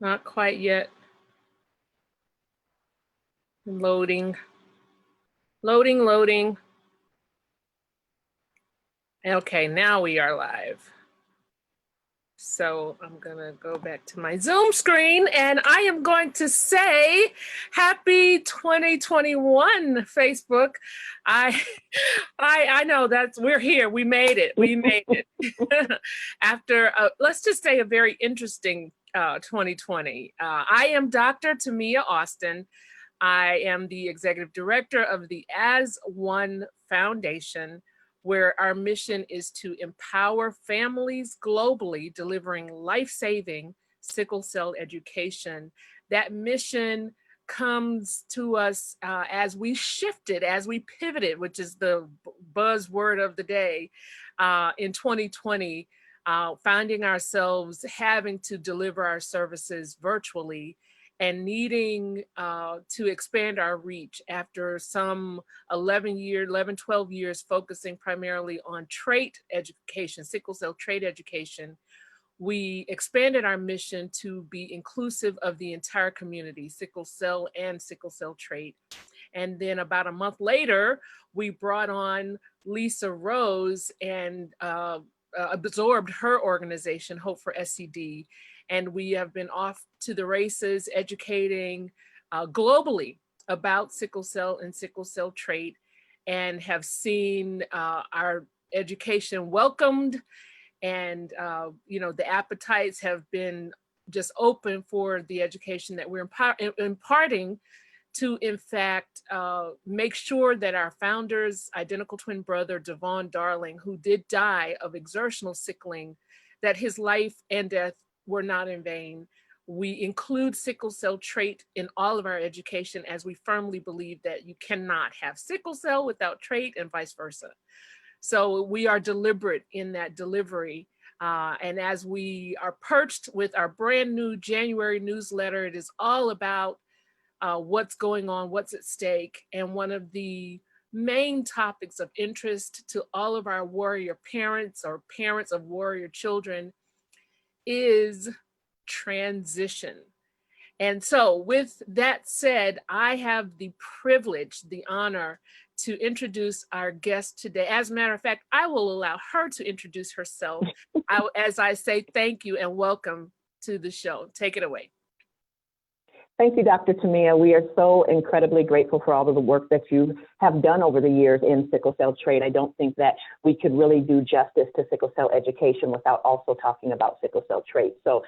Not quite yet. Loading. Loading. Okay, now we are live. So I'm gonna go back to my Zoom screen and I am going to say happy 2021, Facebook. I know we're here. We made it. After let's just say a very interesting 2020. I am Dr. Tomia Austin. I am the executive director of the As One Foundation, where our mission is to empower families globally, delivering life-saving sickle cell education. That mission comes to us as we shifted, as we pivoted, which is the buzzword of the day, in 2020, finding ourselves having to deliver our services virtually and needing to expand our reach after some 12 years focusing primarily on trait education, sickle cell trait education. We expanded our mission to be inclusive of the entire community, sickle cell and sickle cell trait. And then about a month later, we brought on Lisa Rose and absorbed her organization, Hope for SCD. And we have been off to the races educating globally about sickle cell and sickle cell trait, and have seen our education welcomed, and the appetites have been just open for the education that we're imparting to, in fact, make sure that our founder's identical twin brother, Devon Darling, who did die of exertional sickling, that his life and death were not in vain. We include sickle cell trait in all of our education, as we firmly believe that you cannot have sickle cell without trait, and vice versa. So we are deliberate in that delivery. And as we are perched with our brand new January newsletter, it is all about what's going on, what's at stake. And one of the main topics of interest to all of our warrior parents or parents of warrior children is transition. And so with that said, I have the privilege, the honor to introduce our guest today. As a matter of fact, I will allow her to introduce herself as I say thank you and welcome to the show. Take it away. Thank you, Dr. Tomia. We are so incredibly grateful for all of the work that you have done over the years in sickle cell trait. I don't think that we could really do justice to sickle cell education without also talking about sickle cell trait. So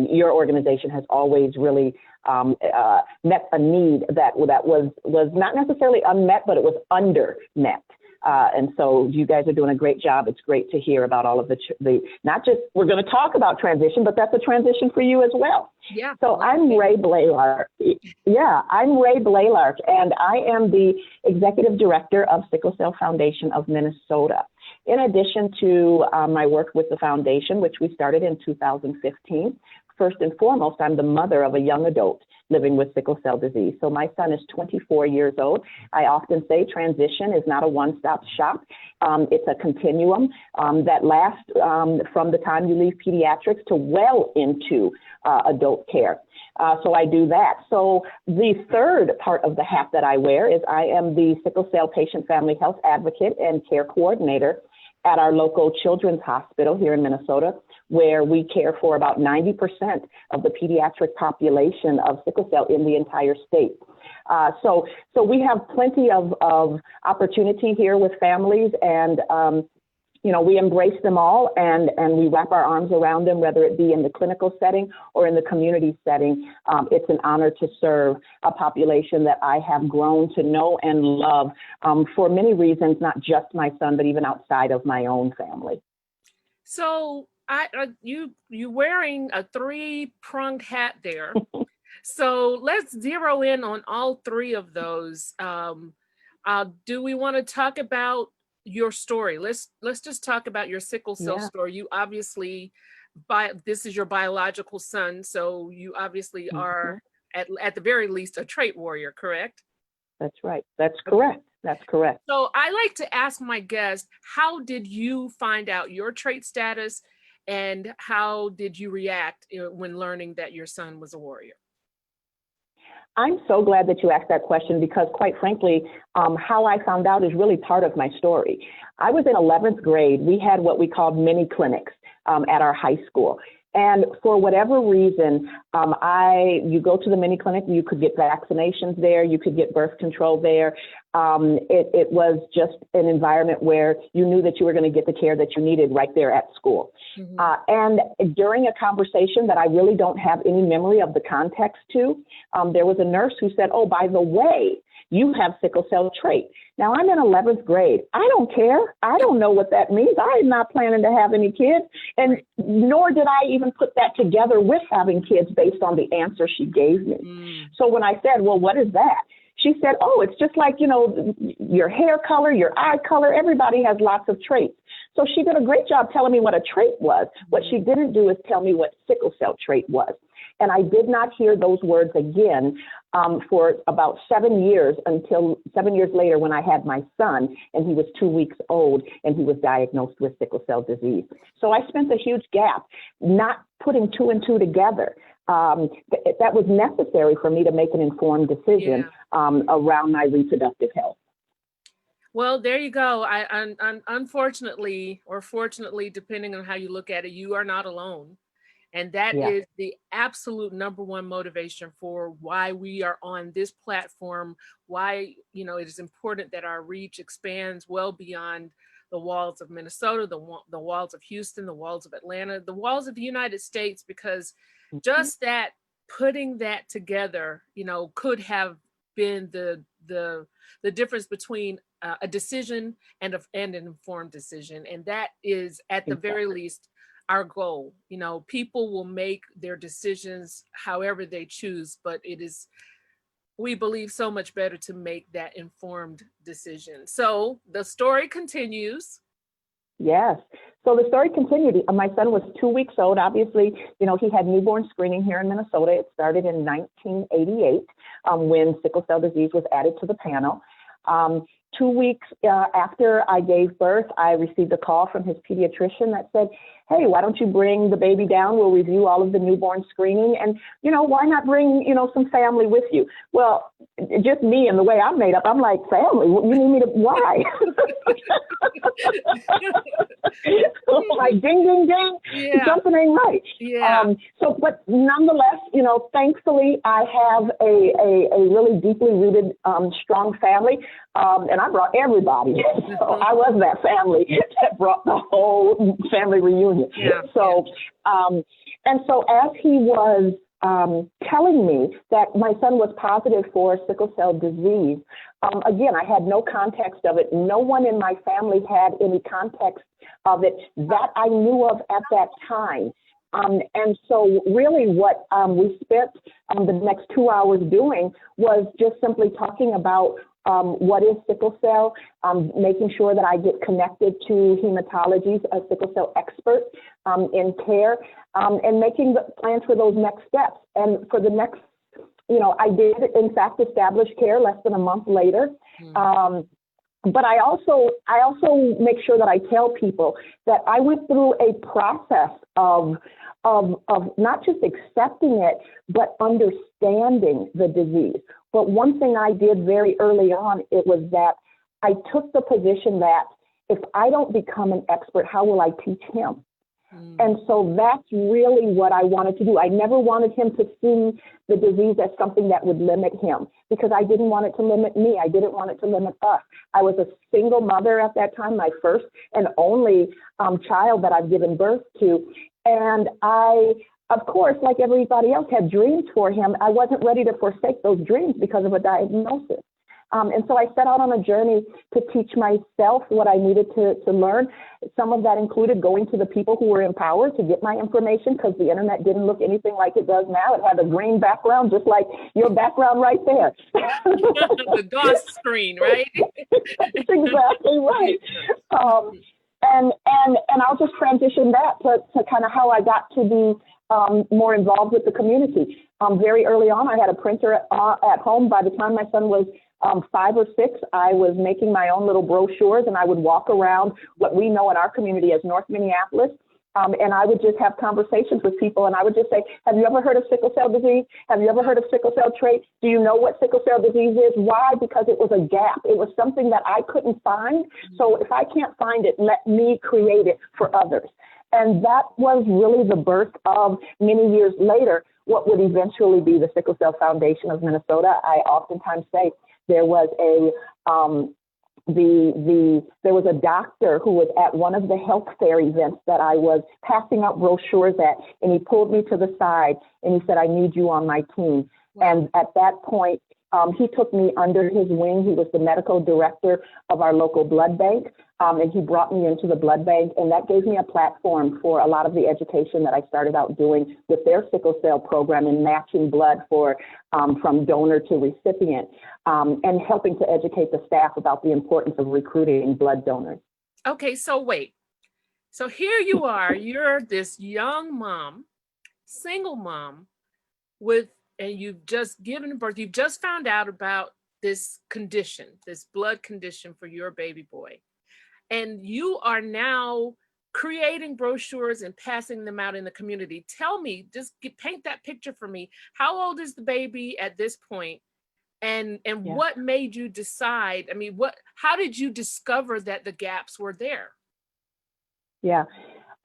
your organization has always really met a need that was not necessarily unmet, but it was under met. And so you guys are doing a great job. It's great to hear about all of the not just, we're going to talk about transition, but that's a transition for you as well. Yeah. So I'm Ray Blaylark. Yeah, I'm Ray Blaylark, and I am the Executive Director of Sickle Cell Foundation of Minnesota. In addition to my work with the foundation, which we started in 2015, first and foremost, I'm the mother of a young adult living with sickle cell disease. So my son is 24 years old. I often say transition is not a one-stop shop. It's a continuum that lasts from the time you leave pediatrics to well into adult care. So I do that. So the third part of the hat that I wear is I am the sickle cell patient family health advocate and care coordinator at our local children's hospital here in Minnesota, where we care for about 90% of the pediatric population of sickle cell in the entire state. So we have plenty of opportunity here with families, and we embrace them all, and we wrap our arms around them, whether it be in the clinical setting or in the community setting. It's an honor to serve a population that I have grown to know and love for many reasons, not just my son, but even outside of my own family. So you wearing a three-pronged hat there. So let's zero in on all three of those. Do we want to talk about your story? Let's just talk about your sickle cell story. You obviously, this is your biological son, so you obviously are at the very least a trait warrior, correct? That's right. That's correct. That's correct. So I like to ask my guests, how did you find out your trait status, And how did you react when learning that your son was a warrior? I'm so glad that you asked that question because, quite frankly, how I found out is really part of my story. I was in 11th grade. We had what we called mini clinics at our high school. And for whatever reason, you go to the mini clinic, you could get vaccinations there, you could get birth control there. It was just an environment where you knew that you were going to get the care that you needed right there at school. Mm-hmm. And during a conversation that I really don't have any memory of the context to, there was a nurse who said, "Oh, by the way, you have sickle cell trait." Now, I'm in 11th grade. I don't care. I don't know what that means. I am not planning to have any kids, and nor did I even put that together with having kids based on the answer she gave me. So when I said, "Well, what is that?" She said, "Oh, it's just like, your hair color, your eye color. Everybody has lots of traits." So she did a great job telling me what a trait was. What she didn't do is tell me what sickle cell trait was. And I did not hear those words again for about 7 years, until 7 years later when I had my son and he was 2 weeks old and he was diagnosed with sickle cell disease. So I spent a huge gap not putting two and two together. That was necessary for me to make an informed decision around my reproductive health. Well, there you go. Unfortunately, or fortunately, depending on how you look at it, you are not alone. And that is the absolute number one motivation for why we are on this platform, why, it is important that our reach expands well beyond the walls of Minnesota, the walls of Houston, the walls of Atlanta, the walls of the United States, because just that, putting that together, could have been the difference between a decision and an informed decision. And that is, at the very least, our goal. People will make their decisions however they choose, but we believe, so much better to make that informed decision. So the story continues. Yes. So the story continued. My son was 2 weeks old. Obviously, he had newborn screening here in Minnesota. It started in 1988 when sickle cell disease was added to the panel. 2 weeks after I gave birth, I received a call from his pediatrician that said, "Hey, why don't you bring the baby down? We'll review all of the newborn screening. And, why not bring, some family with you?" Well, just me and the way I'm made up, I'm like, "Family? You need me to, why?" Like, ding, ding, ding, something ain't right. But nonetheless, thankfully, I have a really deeply rooted, strong family. And I brought everybody. So I was that family that brought the whole family reunion. And so as he was telling me that my son was positive for sickle cell disease, again, I had no context of it. No one in my family had any context of it that I knew of at that time. And so really what we spent the next 2 hours doing was just simply talking about what is sickle cell, making sure that I get connected to hematologists, a sickle cell expert in care, and making the plans for those next steps. And for the next, I did, in fact, establish care less than a month later. But I also make sure that I tell people that I went through a process of not just accepting it, but understanding the disease. But one thing I did very early on, it was that I took the position that if I don't become an expert, how will I teach him? And so that's really what I wanted to do. I never wanted him to see the disease as something that would limit him, because I didn't want it to limit me. I didn't want it to limit us. I was a single mother at that time, my first and only child that I've given birth to. And I, of course, like everybody else, had dreams for him. I wasn't ready to forsake those dreams because of a diagnosis. And so I set out on a journey to teach myself what I needed to learn. Some of that included going to the people who were in power to get my information, because the internet didn't look anything like it does now. It had a green background, just like your background right there. The DOS screen, right? That's exactly right. And I'll just transition that to kind of how I got to be more involved with the community. Very early on, I had a printer at home. By the time my son was 5 or 6, I was making my own little brochures, and I would walk around what we know in our community as North Minneapolis And I would just have conversations with people, and I would just say, have you ever heard of sickle cell disease? Have you ever heard of sickle cell trait? Do you know what sickle cell disease is? Why? Because it was a gap. It was something that I couldn't find. So if I can't find it, let me create it for others. And that was really the birth of, many years later, what would eventually be the Sickle Cell Foundation of Minnesota. I oftentimes say there was there was a doctor who was at one of the health fair events that I was passing out brochures at, and he pulled me to the side and he said, I need you on my team. And at that point, he took me under his wing. He was the medical director of our local blood bank, and he brought me into the blood bank, and that gave me a platform for a lot of the education that I started out doing with their sickle cell program and matching blood for from donor to recipient, and helping to educate the staff about the importance of recruiting blood donors. Okay, so wait. So here you are, you're this young mom, single mom and you've just given birth, you've just found out about this condition, this blood condition for your baby boy. And you are now creating brochures and passing them out in the community. Tell me, paint that picture for me. How old is the baby at this point? And what made you decide? I mean, how did you discover that the gaps were there? Yeah.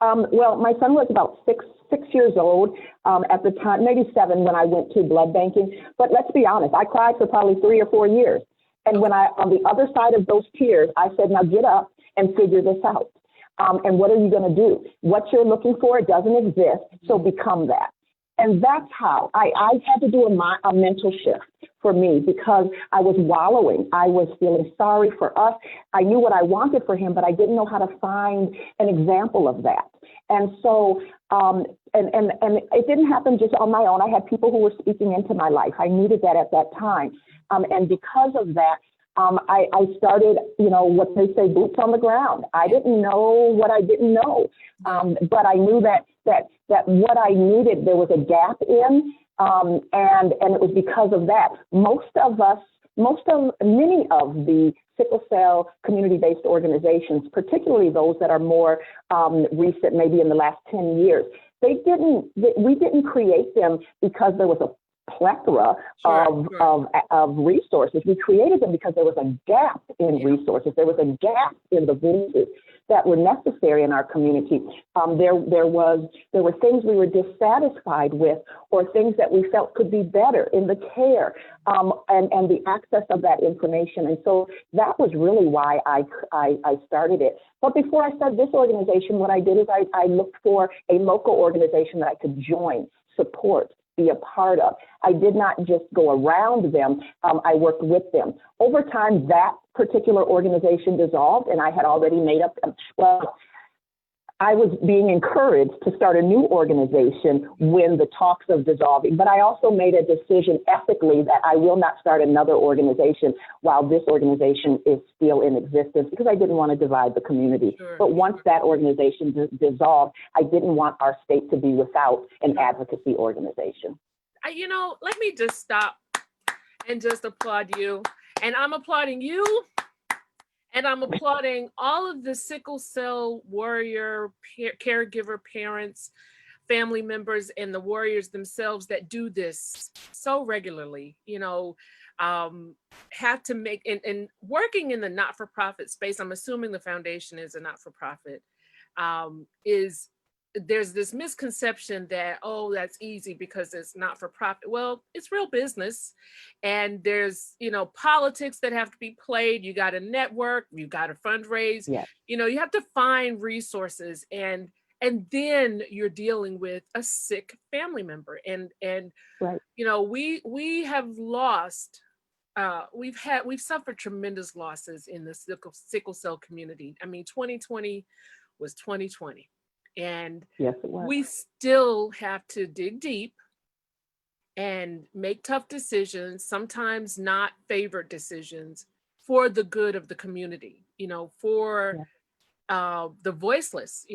Well, my son was about six years old at the time, maybe 7 when I went to blood banking. But let's be honest, I cried for probably 3 or 4 years. And when on the other side of those tears, I said, now get up and figure this out. And what are you going to do? What you're looking for, it doesn't exist. So become that. And that's how I had to do a mental shift for me, because I was wallowing. I was feeling sorry for us. I knew what I wanted for him, but I didn't know how to find an example of that. And so, and it didn't happen just on my own. I had people who were speaking into my life. I needed that at that time. And because of that, I started, what they say, boots on the ground. I didn't know what I didn't know, but I knew that what I needed, there was a gap in, and it was because of that. Many of the sickle cell community-based organizations, particularly those that are more recent, maybe in the last 10 years, we didn't create them because there was a plethora of resources. We created them because there was a gap in resources. There was a gap in the voices that were necessary in our community. There were things we were dissatisfied with, or things that we felt could be better in the care and the access of that information. And so that was really why I started it. But before I started this organization, what I did is I looked for a local organization that I could join, support, be a part of. I did not just go around them, I worked with them. Over time, that particular organization dissolved, and I had already made up, I was being encouraged to start a new organization when the talks of dissolving, but I also made a decision ethically that I will not start another organization while this organization is still in existence, because I didn't want to divide the community. But once that organization dissolved, I didn't want our state to be without an advocacy organization. Let me just stop and just applaud you. And I'm applauding you. And I'm applauding all of the sickle cell warrior, caregiver, parents, family members, and the warriors themselves that do this so regularly, have to make, and working in the not-for-profit space, I'm assuming the foundation is a not-for-profit, there's this misconception that, that's easy because it's not for profit. Well, it's real business. And there's, politics that have to be played. You got to network, you got to fundraise, you have to find resources, and then you're dealing with a sick family member. And right. We have lost, we've suffered tremendous losses in the sickle cell community. I mean, 2020 was 2020. And yes, it was. We still have to dig deep and make tough decisions, sometimes not favored decisions, for the good of the community, for the voiceless.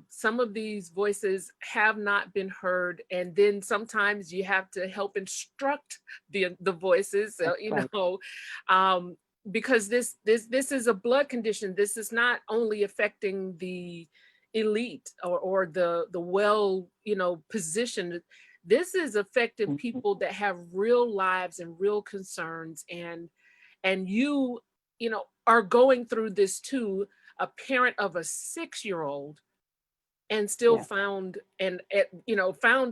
Some of these voices have not been heard, and then sometimes you have to help instruct the voices, because this is a blood condition. This is not only affecting the elite or the well, positioned. This is affecting people that have real lives and real concerns, and you are going through this too, a parent of a 6-year-old, and still Yes. found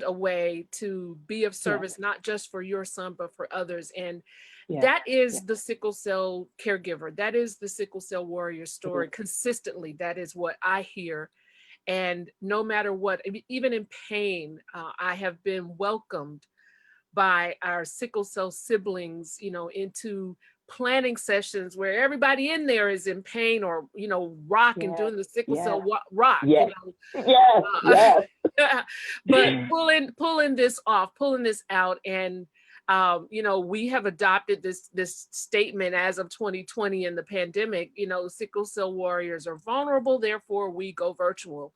a way to be of Yes. service, not just for your son, but for others. And Yes. that is Yes. the sickle cell caregiver. That is the sickle cell warrior story. Consistently, that is what I hear. And no matter what, even in pain, I have been welcomed by our sickle cell siblings, into planning sessions where everybody in there is in pain, or, rock and Yes. doing the sickle Yes. cell rock, Yes. Yes. Yes. but pulling this off, pulling this out. And we have adopted this statement as of 2020 in the pandemic. Sickle cell warriors are vulnerable, therefore we go virtual.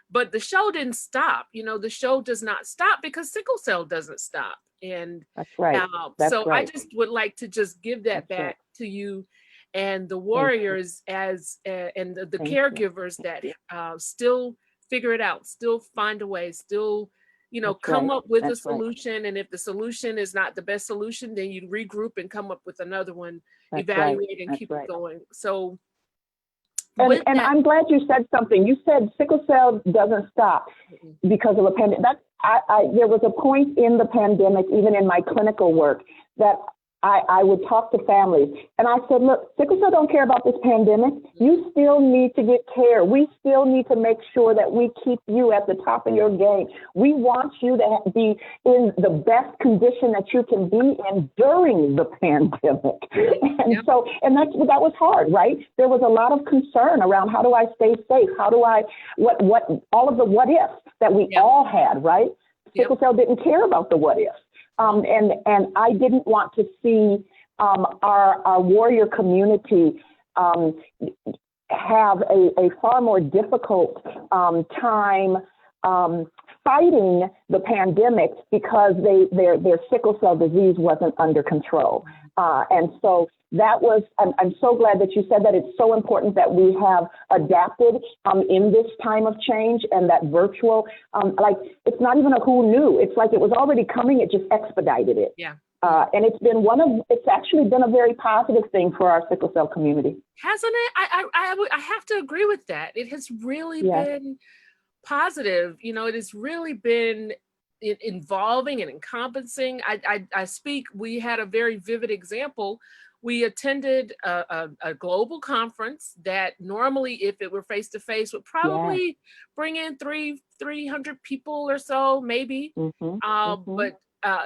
But the show didn't stop. The show does not stop because sickle cell doesn't stop. And That's right. That's so I right. just would like to just give that That's right. back to you and the Thank you. warriors, as and the Thank you. caregivers that Thank you. still figure it out, still find a way, still That's come right. up with a That's right. solution. And if the solution is not the best solution, then you regroup and come up with another one, That's right. evaluate, and That's keep right. it going. So And with that, I'm glad you said something. You said sickle cell doesn't stop because of a pandemic. There was a point in the pandemic, even in my clinical work, that I would talk to families and I said, look, sickle cell don't care about this pandemic. You still need to get care. We still need to make sure that we keep you at the top of your game. We want you to be in the best condition that you can be in during the pandemic. And so, and that was hard, right? There was a lot of concern around how do I stay safe? How do I, what, all of the what ifs that we all had, right? Sickle cell didn't care about the what ifs. And I didn't want to see our warrior community have a far more difficult time fighting the pandemic because their sickle cell disease wasn't under control. And so that was, I'm so glad that you said that. It's so important that we have adapted in this time of change, and that virtual, like, it's not even a who knew. It's like it was already coming. It just expedited it. Yeah. And it's actually been a very positive thing for our sickle cell community. Hasn't it? I have to agree with that. It has really been positive. It has really been involving and encompassing. We had a very vivid example. We attended a global conference that normally, if it were face to face, would probably bring in 300 people or so, maybe. But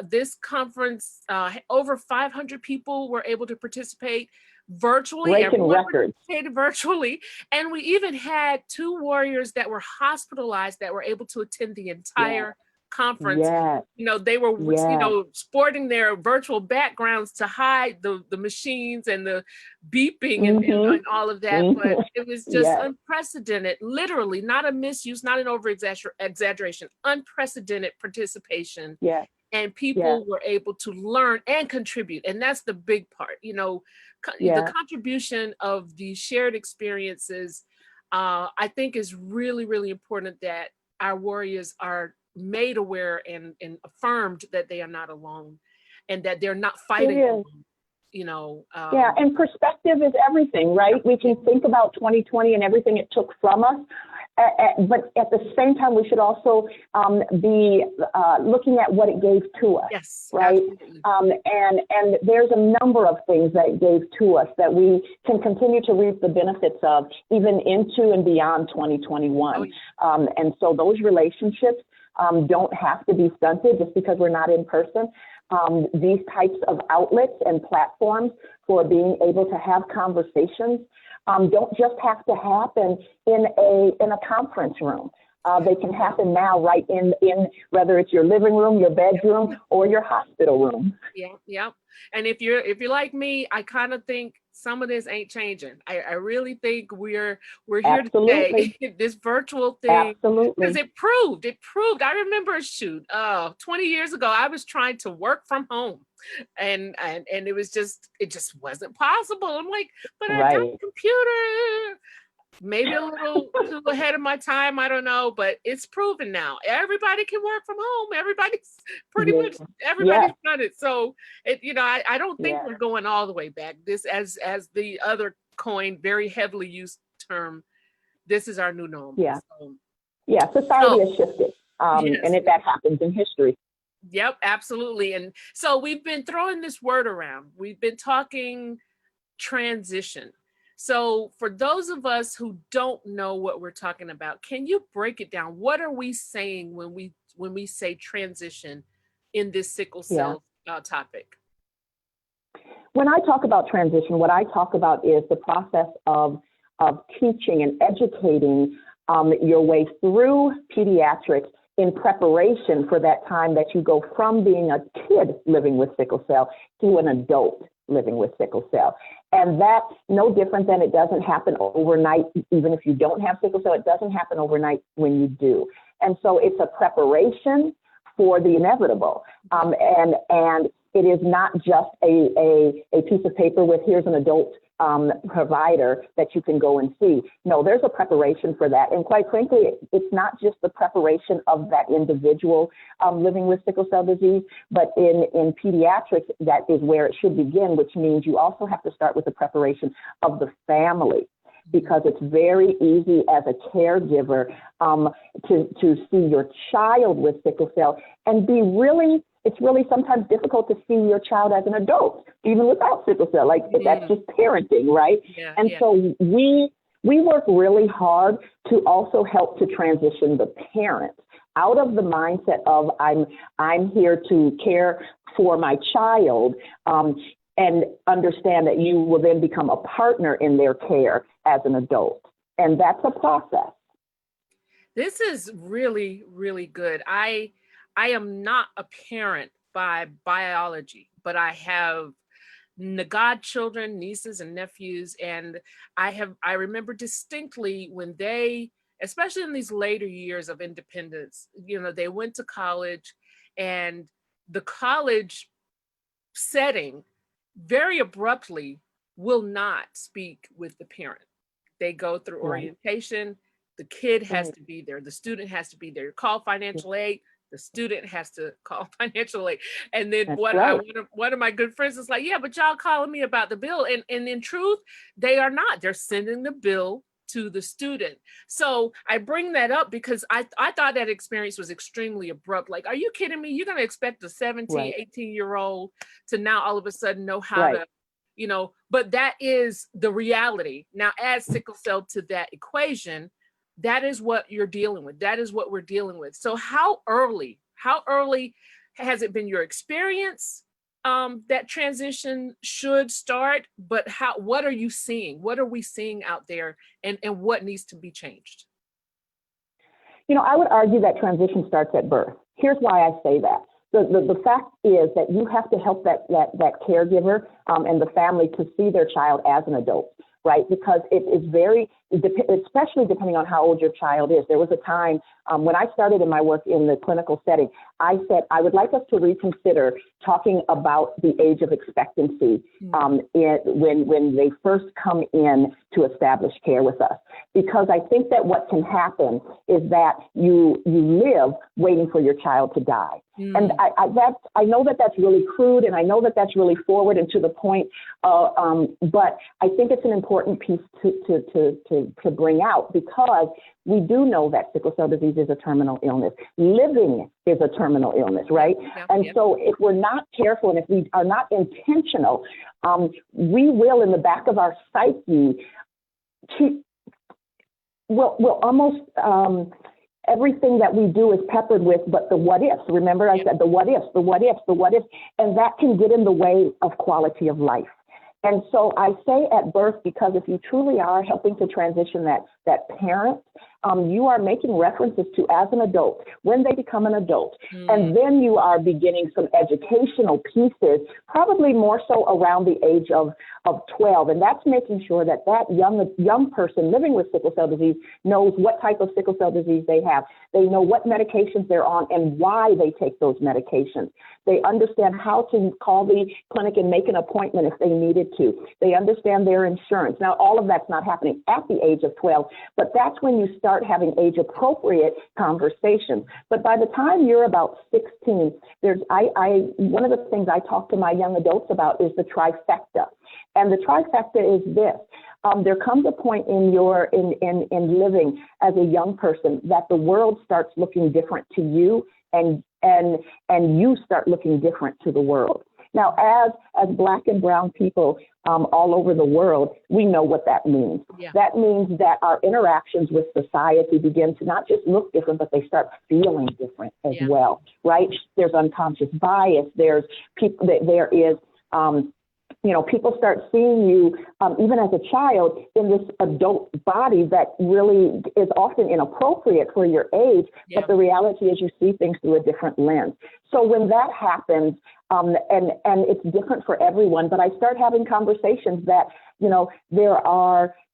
this conference, over 500 people were able to participate virtually. Breaking records. Participated virtually, and we even had 2 warriors that were hospitalized that were able to attend the entire conference. They were sporting their virtual backgrounds to hide the machines and the beeping and all of that. But it was just unprecedented, literally, not a misuse, not an over exaggeration, unprecedented participation. And people were able to learn and contribute, and that's the big part. The contribution of the shared experiences, I think, is really, really important, that our warriors are made aware and affirmed that they are not alone, and that they're not fighting alone. And perspective is everything, right? We can think about 2020 and everything it took from us, but at the same time, we should also be looking at what it gave to us, right? And there's a number of things that it gave to us that we can continue to reap the benefits of, even into and beyond 2021. And so those relationships don't have to be stunted just because we're not in person. These types of outlets and platforms for being able to have conversations don't just have to happen in a conference room. They can happen now right in whether it's your living room, your bedroom, or your hospital room. And if you're like me, I kind of think some of this ain't changing. I really think we're here to stay. This virtual thing, because it proved. I remember 20 years ago, I was trying to work from home, and it just wasn't possible. I'm like, but I got a computer. maybe a little too ahead of my time, I don't know, but it's proven now. Everybody can work from home. Everybody's pretty Yeah. much everybody's Yes. done it. So I don't think Yeah. we're going all the way back. This as the other coin, very heavily used term, this is our new normal. Yeah. Yeah. Society So has shifted. yes. That happens in history. Yep, absolutely. And so we've been throwing this word around. We've been talking transition. So for those of us who don't know what we're talking about, can you break it down? What are we saying when we say transition in this sickle Yeah. cell topic? When I talk about transition, what I talk about is the process of teaching and educating your way through pediatrics in preparation for that time that you go from being a kid living with sickle cell to an adult living with sickle cell. And that's no different than it doesn't happen overnight. Even if you don't have sickle cell, it doesn't happen overnight when you do. And so it's a preparation for the inevitable. And it is not just a piece of paper with here's an adult provider that you can go and see. No, there's a preparation for that. And quite frankly, it's not just the preparation of that individual living with sickle cell disease, but in pediatrics, that is where it should begin, which means you also have to start with the preparation of the family. Because it's very easy as a caregiver to see your child with sickle cell and it's really sometimes difficult to see your child as an adult, even without sickle cell. Like that's just parenting, right? Yeah, and so we work really hard to also help to transition the parents out of the mindset of I'm here to care for my child, and understand that you will then become a partner in their care as an adult. And that's a process. This is really, really good. I am not a parent by biology, but I have godchildren, nieces and nephews. And I remember distinctly when they, especially in these later years of independence, they went to college, and the college setting very abruptly will not speak with the parent. They go through orientation. The kid has to be there. The student has to be there. You call financial aid. The student has to call financial aid. And then one of my good friends is like, yeah, but y'all calling me about the bill. And in truth, they are not. They're sending the bill to the student. So I bring that up because I thought that experience was extremely abrupt. Like, are you kidding me? You're going to expect a 17, 18-year-old to now all of a sudden know how to, but that is the reality. Now add sickle cell to that equation. That is what you're dealing with. That is what we're dealing with. So how early has it been your experience that transition should start? But what are you seeing? What are we seeing out there, and what needs to be changed? I would argue that transition starts at birth. Here's why I say that. The fact is that you have to help that caregiver and the family to see their child as an adult, right? Because it is especially depending on how old your child is. There was a time when I started in my work in the clinical setting, I said, I would like us to reconsider talking about the age of expectancy when they first come in to establish care with us. Because I think that what can happen is that you live waiting for your child to die. And I know that that's really crude, and I know that that's really forward and to the point, but I think it's an important piece to bring out, because we do know that sickle cell disease is a terminal illness. Living is a terminal illness, right? So if we're not careful and if we are not intentional, we will, in the back of our psyche, we'll almost everything that we do is peppered with, but the what ifs. Remember, I said the what ifs, and that can get in the way of quality of life. And so I say at birth, because if you truly are helping to transition that that parents, you are making references to as an adult, when they become an adult. And then you are beginning some educational pieces, probably more so around the age of 12. And that's making sure that that young person living with sickle cell disease knows what type of sickle cell disease they have. They know what medications they're on and why they take those medications. They understand how to call the clinic and make an appointment if they needed to. They understand their insurance. Now, all of that's not happening at the age of 12, but that's when you start having age-appropriate conversations. But by the time you're about 16, one of the things I talk to my young adults about is the trifecta. And the trifecta is this. There comes a point in living as a young person that the world starts looking different to you, and you start looking different to the world. Now, as Black and brown people all over the world, we know what that means. Yeah. That means that our interactions with society begin to not just look different, but they start feeling different as well, right? There's unconscious bias. There is people start seeing you, even as a child, in this adult body that really is often inappropriate for your age, but the reality is you see things through a different lens. So when that happens, and it's different for everyone, but I start having conversations that,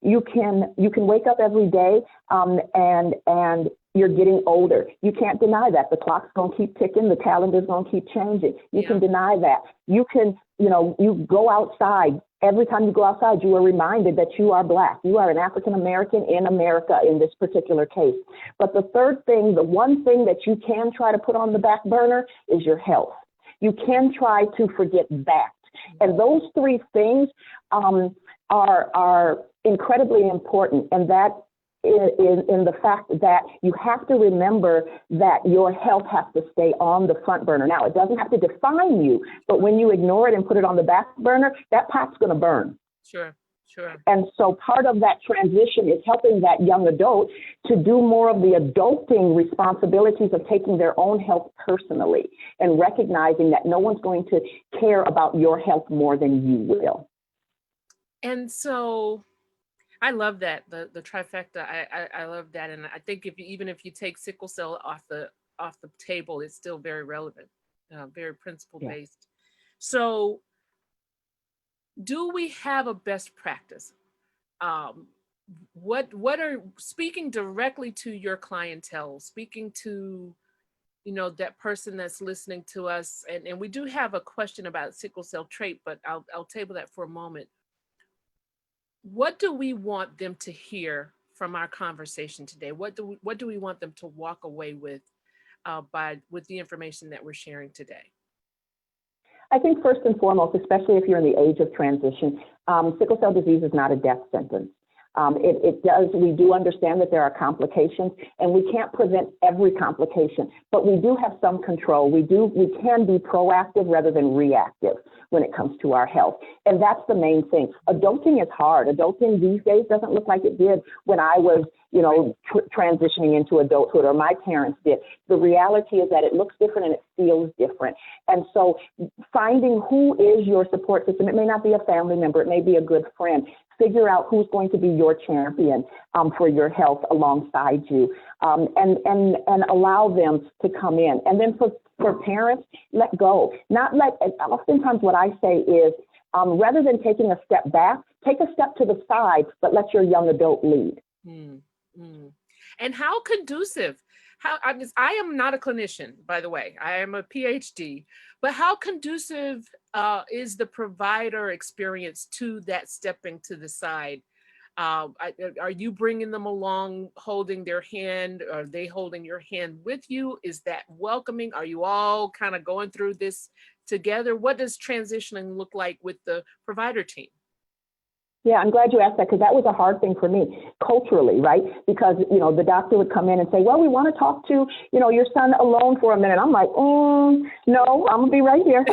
you can wake up every day, and you're getting older. You can't deny that. The clock's going to keep ticking. The calendar's going to keep changing. You can deny that. You can, you go outside. Every time you go outside, you are reminded that you are Black. You are an African American in America in this particular case. But the third thing, the one thing that you can try to put on the back burner is your health. You can try to forget that. And those three things are incredibly important. And that in the fact that you have to remember that your health has to stay on the front burner. Now, it doesn't have to define you, but when you ignore it and put it on the back burner, that pot's going to burn. Sure. And so part of that transition is helping that young adult to do more of the adulting responsibilities of taking their own health personally and recognizing that no one's going to care about your health more than you will. And so I love that, the trifecta. I love that. And I think even if you take sickle cell off the table, it's still very relevant, very principle based. So do we have a best practice? What are, speaking directly to your clientele, speaking to, that person that's listening to us, and we do have a question about sickle cell trait, but I'll table that for a moment. What do we want them to hear from our conversation today? What do we want them to walk away with with the information that we're sharing today? I think first and foremost, especially if you're in the age of transition, sickle cell disease is not a death sentence. We do understand that there are complications, and we can't prevent every complication, but we do have some control. We can be proactive rather than reactive when it comes to our health. And that's the main thing. Adulting is hard. Adulting these days doesn't look like it did when I was, transitioning into adulthood, or my parents did. The reality is that it looks different and it feels different. And so finding who is your support system, it may not be a family member, it may be a good friend. Figure out who's going to be your champion for your health alongside you, and allow them to come in. And then for parents, let go. Oftentimes what I say is, rather than taking a step back, take a step to the side, but let your young adult lead. And how conducive, I am not a clinician, by the way, I am a PhD, but how conducive is the provider experience to that stepping to the side? Are you bringing them along, holding their hand? Are they holding your hand with you? Is that welcoming? Are you all kind of going through this together? What does transitioning look like with the provider team? Yeah, I'm glad you asked that, because that was a hard thing for me culturally, right? Because, the doctor would come in and say, well, we want to talk to, your son alone for a minute. I'm like, no, I'm going to be right here.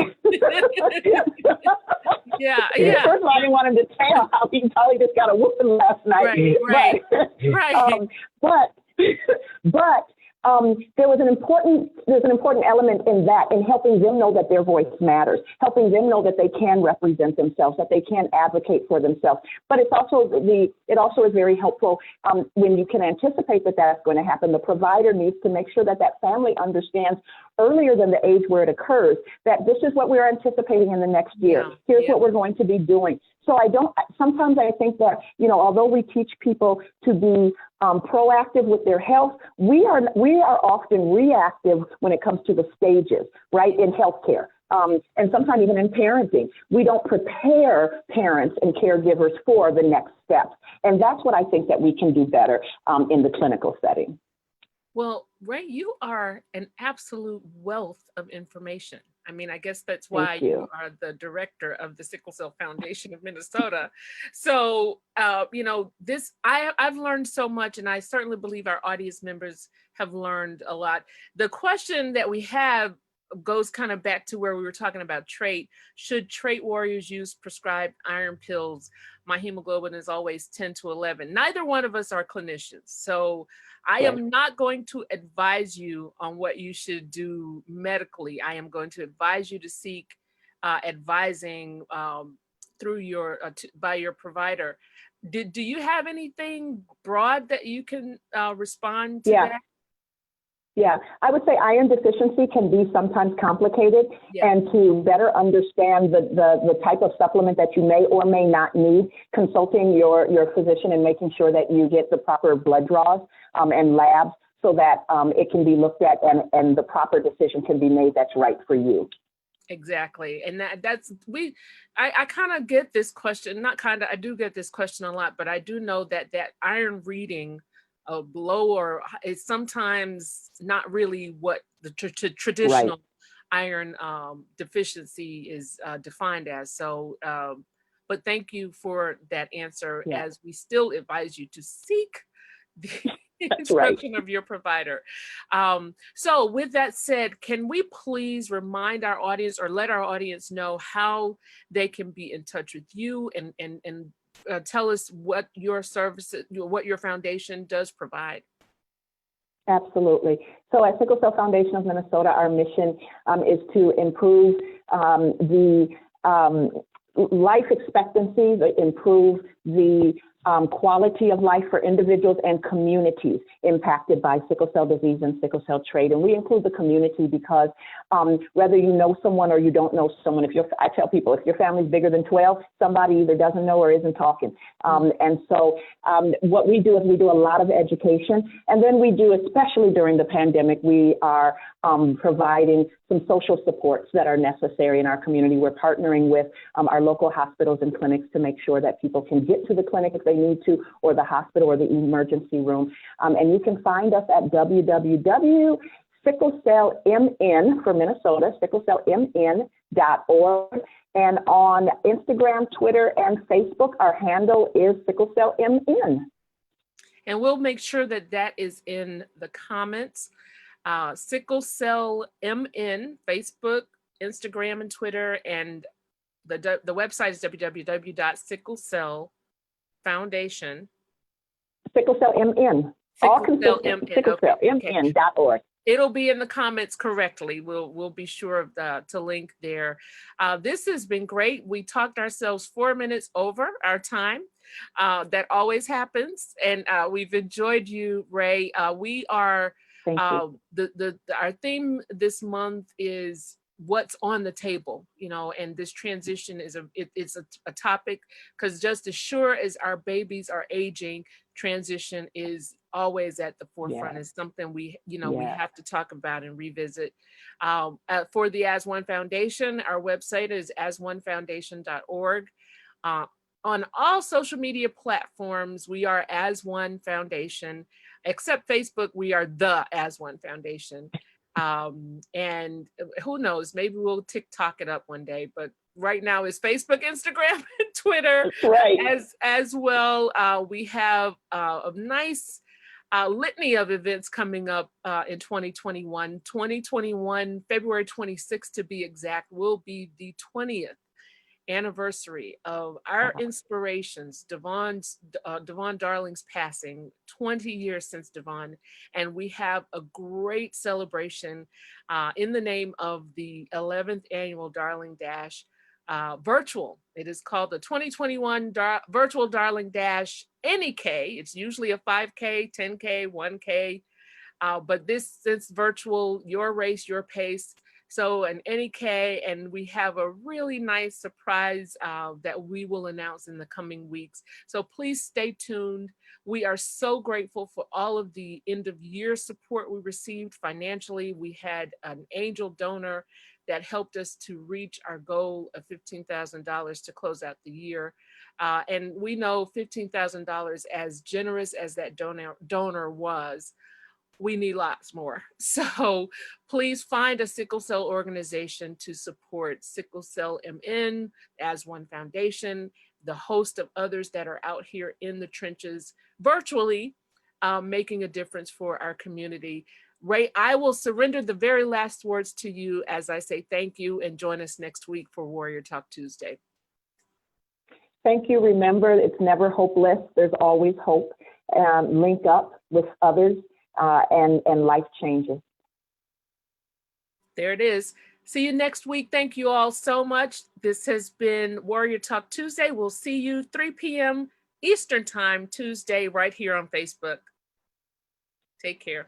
Yeah. First of all, I didn't want him to tell how he probably just got a whooping last night. Right. But there's an important element in that, in helping them know that their voice matters, helping them know that they can represent themselves, that they can advocate for themselves. But it also is very helpful when you can anticipate that that's going to happen. The provider needs to make sure that that family understands earlier than the age where it occurs that this is what we're anticipating in the next year. Here's what we're going to be doing. So sometimes I think that, although we teach people to be proactive with their health, we are often reactive when it comes to the stages, right, in healthcare. And sometimes even in parenting, we don't prepare parents and caregivers for the next steps. And that's what I think that we can do better in the clinical setting. Well, Ray, you are an absolute wealth of information. I mean, I guess that's why you are the director of the Sickle Cell Foundation of Minnesota. So, I've learned so much, and I certainly believe our audience members have learned a lot. The question that we have goes kind of back to where we were talking about trait. Should trait warriors use prescribed iron pills? My hemoglobin is always 10 to 11. Neither one of us are clinicians. So I am not going to advise you on what you should do medically. I am going to advise you to seek advising through by your provider. Do you have anything broad that you can respond to that? Yeah, I would say iron deficiency can be sometimes complicated, and to better understand the type of supplement that you may or may not need, consulting your physician and making sure that you get the proper blood draws and labs so that it can be looked at and the proper decision can be made that's right for you. Exactly. And I kind of get this question, I do get this question a lot, but I do know that iron reading low is sometimes not really what the traditional iron deficiency is defined as. So, but thank you for that answer, as we still advise you to seek the instruction of your provider. So with that said, can we please remind our audience or let our audience know how they can be in touch with you and tell us what your services, what your foundation does provide? Absolutely. So at Sickle Cell Foundation of Minnesota, our mission is to improve the life expectancy, improve the quality of life for individuals and communities impacted by sickle cell disease and sickle cell trait. And we include the community because whether you know someone or you don't know someone, I tell people, if your family's bigger than 12, somebody either doesn't know or isn't talking. And so what we do is we do a lot of education. And then we do, especially during the pandemic, we are providing some social supports that are necessary in our community. We're partnering with our local hospitals and clinics to make sure that people can get to the clinic if they need to, or the hospital or the emergency room. And you can find us at www.sicklecellmn for Minnesota, sicklecellmn.org. And on Instagram, Twitter, and Facebook, our handle is sicklecellmn. And we'll make sure that is in the comments. Sickle Cell MN, Facebook, Instagram, and Twitter, and the website is www.sicklecellfoundation. Sickle Cell MN. SickleCellMN.org. It'll be in the comments correctly. We'll be sure to link there. This has been great. We talked ourselves 4 minutes over our time. That always happens, and we've enjoyed you, Ray. We are. Our theme this month is what's on the table, and this transition is it's a topic, because just as sure as our babies are aging, transition is always at the forefront. It's something we have to talk about and revisit. For the As One Foundation, our website is asonefoundation.org. On all social media platforms, we are As One Foundation. Except Facebook, we are the As One Foundation. And who knows, maybe we'll TikTok it up one day, but right now it's Facebook, Instagram, and Twitter as well. We have a nice litany of events coming up in 2021. February 26th to be exact, will be the 20th anniversary of our inspirations, Devon Darling's passing, 20 years since Devon, and we have a great celebration in the name of the 11th annual Darling Dash virtual. It is called the 2021 Virtual Darling Dash Any K. It's usually a 5K, 10K, 1K, but this, since virtual, your race, your pace. So an NEK, and we have a really nice surprise that we will announce in the coming weeks. So please stay tuned. We are so grateful for all of the end of year support we received financially. We had an angel donor that helped us to reach our goal of $15,000 to close out the year. And we know $15,000, as generous as that donor was, we need lots more. So please find a sickle cell organization to support Sickle Cell MN, As One Foundation, the host of others that are out here in the trenches virtually, making a difference for our community. Ray, I will surrender the very last words to you as I say thank you, and join us next week for Warrior Talk Tuesday. Thank you. Remember, it's never hopeless. There's always hope. Link up with others and life changes. There it is. See you next week. Thank you all so much. This has been Warrior Talk Tuesday. We'll see you 3 p.m. Eastern Time Tuesday right here on Facebook. Take care.